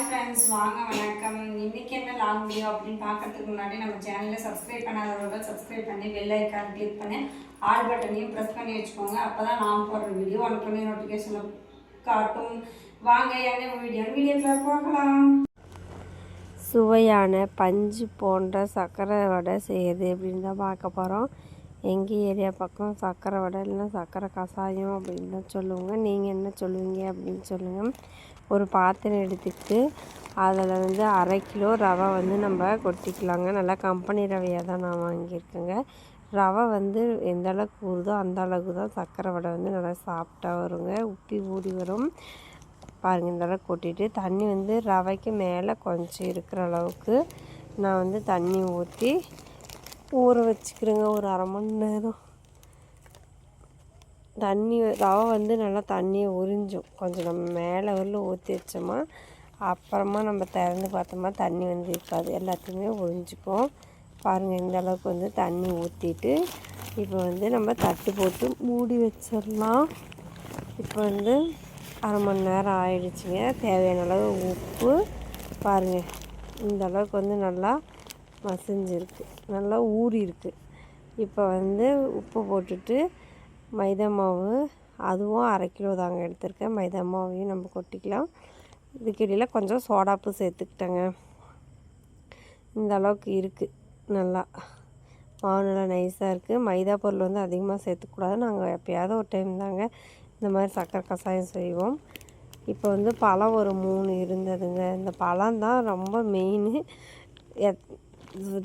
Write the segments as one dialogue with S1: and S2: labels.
S1: Friends, வாங்க வணக்கம். இன்னைக்கு என்ன லாங் வீடியோ அப்படின்னு பார்க்கறதுக்கு முன்னாடி நம்ம சேனலை சப்ஸ்கிரைப் பண்ணாதவர்கள் சப்ஸ்கிரைப் பண்ணி பெல் ஐக்கான் கிளிக் பண்ணி ஆல் பட்டனையும் ப்ரெஸ் பண்ணி வச்சுக்கோங்க. அப்போ தான் நான் போடுற வீடியோ உடனே நோட்டிஃபிகேஷனில் காட்டும். வாங்க என்ன வீடியோக்குள்ள பார்க்கலாம்.
S2: சுவையான பஞ்சு போன்ற சர்க்கரை வடை செய்யுது அப்படின்னு தான் பார்க்க போகிறோம். எங்கள் ஏரியா பக்கம் சர்க்கரை வடை இல்லைன்னா சர்க்கரை கஷாயம் அப்படின்னு தான் சொல்லுவாங்க. நீங்கள் என்ன சொல்லுவீங்க அப்படின்னு சொல்லுங்கள். ஒரு பாத்திரம் எடுத்துக்கிட்டு அதில் வந்து 1/2 கிலோ ரவை வந்து நம்ம கொட்டிக்கலாங்க. நல்லா கம்பெனி ரவையாக தான் நான் வாங்கியிருக்கேங்க. ரவை வந்து எந்த அளவுக்கு ஊறுதோ அந்த அளவுக்கு தான் சர்க்கரை வடை வந்து நல்லா சாஃப்டாக வருங்க, உப்பி ஊறி வரும். பாருங்கள், இந்த அளவுக்கு கொட்டிட்டு தண்ணி வந்து ரவைக்கு மேலே கொஞ்சம் இருக்கிற அளவுக்கு நான் வந்து தண்ணி ஊற்றி ஊற வச்சுக்கிறேங்க. ஒரு 1/2 மணி நேரம் தண்ணி ரவை வந்து நல்லா தண்ணியை உறிஞ்சும். கொஞ்சம் நம்ம மேலே வரல ஊற்றி வச்சோமா அப்புறமா நம்ம திறந்து பார்த்தோமா தண்ணி வந்து இருக்காது, எல்லாத்தையுமே உறிஞ்சிக்கும். பாருங்கள், இந்த அளவுக்கு வந்து தண்ணி ஊற்றிட்டு இப்போ வந்து நம்ம தட்டு போட்டு மூடி வச்சிடலாம். இப்போ வந்து 1/2 மணி நேரம் ஆயிடுச்சுங்க. தேவையான அளவு உப்பு பாருங்கள், இந்த அளவுக்கு வந்து நல்லா மசிஞ்சிருக்கு, நல்லா ஊறி இருக்குது. இப்போ வந்து உப்பு போட்டுட்டு மைதா மாவு, அதுவும் 1/2 கிலோ தாங்க எடுத்திருக்கேன். மைதா மாவையும் நம்ம கொட்டிக்கலாம். இதுக்கிடையில் கொஞ்சம் சோடாப்பு சேர்த்துக்கிட்டேங்க. இந்த அளவுக்கு இருக்குது. நல்லா மாவு நல்லா நைஸாக இருக்குது. மைதா பொருள் வந்து அதிகமாக சேர்த்துக்கூடாது. நாங்கள் எப்போயாவது ஒரு டைம் தாங்க இந்த மாதிரி சர்க்கரை கஷாயம் செய்வோம். இப்போ வந்து பழம் ஒரு 3 இருந்ததுங்க. இந்த பழம் தான் ரொம்ப மெயின்.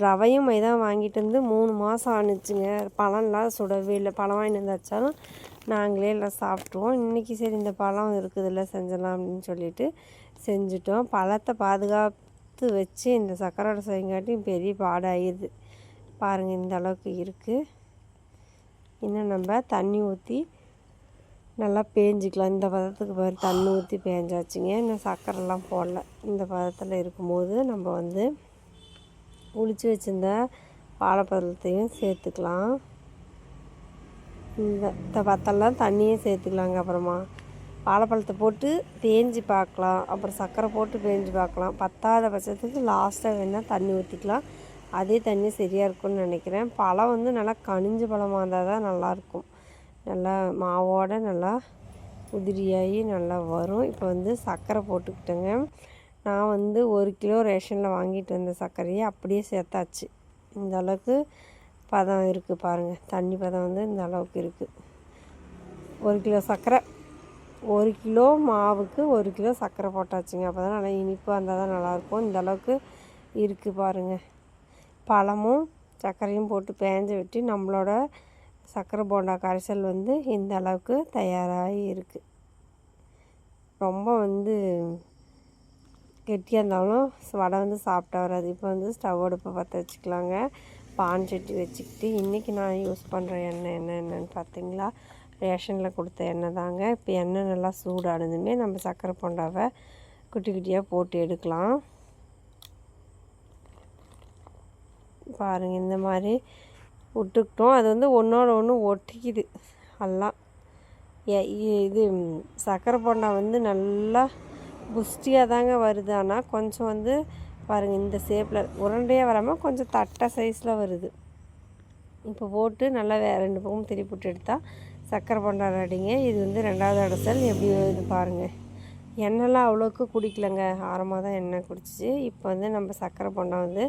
S2: ரவையும் மைதா வாங்கிட்டு வந்து 3 மாதம் ஆணுச்சுங்க. பழம்லாம் சுடவே இல்லை. பழம் வாங்கிட்டு வந்து வச்சாலும் நாங்களே எல்லாம் சாப்பிட்ருவோம். இன்றைக்கி சரி இந்த பழம் இருக்குதுல்ல செஞ்சிடலாம் அப்படின்னு சொல்லிட்டு செஞ்சுட்டோம். பழத்தை பாதுகாத்து வச்சு இந்த சர்க்கரை வடை செய்யங்காட்டியும் பெரிய பாடாகிடுது. பாருங்கள், இந்த அளவுக்கு இருக்குது. இன்னும் நம்ம தண்ணி ஊற்றி நல்லா பேஞ்சிக்கலாம். இந்த பதத்துக்கு பாரு, தண்ணி ஊற்றி பேஞ்சாச்சுங்க. இன்னும் சர்க்கரைலாம் போடல. இந்த பதத்தில் இருக்கும்போது நம்ம வந்து உளிச்சு வச்சுருந்த வாழைப்பழத்தையும் சேர்த்துக்கலாம். இந்த பத்தெல்லாம் தண்ணியும் சேர்த்துக்கலாங்க. அப்புறமா வாழைப்பழத்தை போட்டு பேஞ்சு பார்க்கலாம். அப்புறம் சர்க்கரை போட்டு பேஞ்சு பார்க்கலாம். பத்தாத பட்சத்துக்கு லாஸ்ட்டாக வேணால் தண்ணி ஊற்றிக்கலாம். அதே தண்ணி சரியாக இருக்கும்னு நினைக்கிறேன். பழம் வந்து நல்லா கனிஞ்ச பழமாக இருந்தால் தான் நல்லாயிருக்கும். நல்லா மாவோடு நல்லா உதிரியாகி நல்லா வரும். இப்போ வந்து சர்க்கரை போட்டுக்கிட்டேங்க. நான் வந்து 1 கிலோ ரேஷனில் வாங்கிட்டு வந்த சர்க்கரையை அப்படியே சேர்த்தாச்சு. இந்த அளவுக்கு பதம் இருக்குது பாருங்கள். தண்ணி பதம் வந்து இந்த அளவுக்கு இருக்குது. 1 கிலோ சர்க்கரை, 1 கிலோ மாவுக்கு 1 கிலோ சர்க்கரை போட்டாச்சுங்க. அப்போ தான் நல்லா இனிப்பாக இருந்தால் தான் நல்லாயிருக்கும். இந்த அளவுக்கு இருக்குது பாருங்கள். பழமும் சர்க்கரையும் போட்டு பேஞ்ச விட்டு நம்மளோட சர்க்கரை போண்டா கரைசல் வந்து இந்த அளவுக்கு தயாராகி இருக்குது. ரொம்ப வந்து கெட்டியாக இருந்தாலும் வடை வந்து சாப்பிட்டா வராது. இப்போ வந்து ஸ்டவ் அடுப்பை பற்ற வச்சுக்கலாங்க. பான் சட்டி வச்சுக்கிட்டு இன்றைக்கி நான் யூஸ் பண்ணுற எண்ணெய் என்னென்னு பார்த்தீங்களா, ரேஷனில் கொடுத்த எண்ணெய் தாங்க. இப்போ எண்ணெய் நல்லா சூடானதுமே நம்ம சர்க்கரை போண்டாவை குட்டி குட்டியாக போட்டு எடுக்கலாம். பாருங்கள், இந்த மாதிரி விட்டுக்கிட்டோம். அது வந்து ஒன்றோட ஒன்று ஒட்டிக்குது எல்லாம். இது சர்க்கரை போண்டா வந்து நல்லா புஷ்டியாக தாங்க வருது. ஆனால் கொஞ்சம் வந்து பாருங்கள், இந்த ஷேப்பில் உருண்டையாக வராமல் கொஞ்சம் தட்டை சைஸில் வருது. இப்போ போட்டு நல்லா 2 பக்கமும் திருப்பி போட்டு எடுத்தால் சர்க்கரை போண்டா ரெடிங்க. இது வந்து 2வது அடைசல். எப்படி இது பாருங்கள், எண்ணெய்லாம் அவ்வளோக்கு குடிக்கலைங்க, ஆரமாக தான் எண்ணெய் குடிச்சிச்சு. இப்போ வந்து நம்ம சர்க்கரை போண்டா வந்து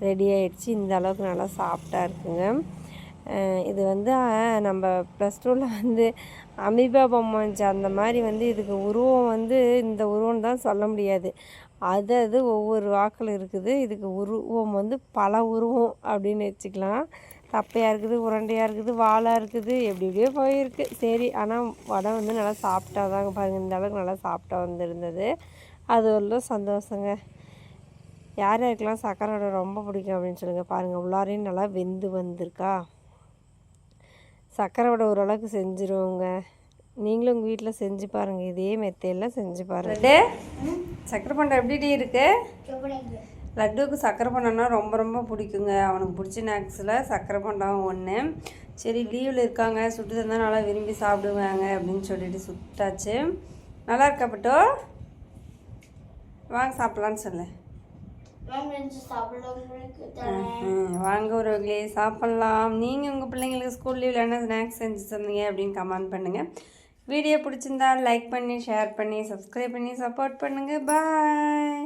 S2: ரெடி ஆகிடுச்சு. இந்த அளவுக்கு நல்லா சாஃப்டாக இருக்குங்க. இது வந்து நம்ம +2ல் வந்து அமீபா பொம்மை வந்துச்சு. அந்த மாதிரி வந்து இதுக்கு உருவம் வந்து இந்த உருவம் தான் சொல்ல முடியாது. அது ஒவ்வொரு வாக்கில் இருக்குது. இதுக்கு உருவம் வந்து பல உருவம் அப்படின்னு வச்சுக்கலாம். தப்பையாக இருக்குது, உருண்டையாக இருக்குது, வாலாக இருக்குது, எப்படியோ போயிருக்கு. சரி, ஆனால் வடை வந்து நல்லா சாப்பிட்டா தாங்க. பாருங்கள், இந்த அளவுக்கு நல்லா சாப்பிட்டா வந்துருந்தது. அது ஒரு சந்தோஷங்க. யார் யாருக்கெல்லாம் சர்க்கரை வடை ரொம்ப பிடிக்கும் அப்படின்னு சொல்லுங்கள். பாருங்கள், உள்ளாரையும் நல்லா வெந்து வந்திருக்கா. சர்க்கரை வடை ஓரளவுக்கு செஞ்சுருவோங்க. நீங்களும் உங்கள் வீட்டில் செஞ்சு பாருங்கள். இதே மெத்தையெல்லாம் செஞ்சு பாருங்கள். சர்க்கரை போண்டா எப்படி இருக்குது? லட்டுவுக்கு சர்க்கரை போண்டான்னா ரொம்ப ரொம்ப பிடிக்குங்க. அவனுக்கு பிடிச்ச ஸ்நாக்ஸில் சர்க்கரை போண்டாவும் ஒன்று. சரி, லீவில் இருக்காங்க, சுட்டு தந்தால் நல்லா விரும்பி சாப்பிடுவாங்க அப்படின்னு சொல்லிட்டு சுட்டாச்சு. நல்லா இருக்கப்பட்டோ? வாங்க சாப்பிட்லான்னு சொல்லு. வாங்க உறவுகளே சாப்பிட்லாம். நீங்கள் உங்கள் பிள்ளைங்களுக்கு ஸ்கூல் லீவில் என்ன ஸ்நாக்ஸ் செஞ்சு தந்தீங்க அப்படின்னு கமெண்ட் பண்ணுங்கள். வீடியோ பிடிச்சிருந்தா லைக் பண்ணி ஷேர் பண்ணி சப்ஸ்கிரைப் பண்ணி சப்போர்ட் பண்ணுங்கள். பாய்.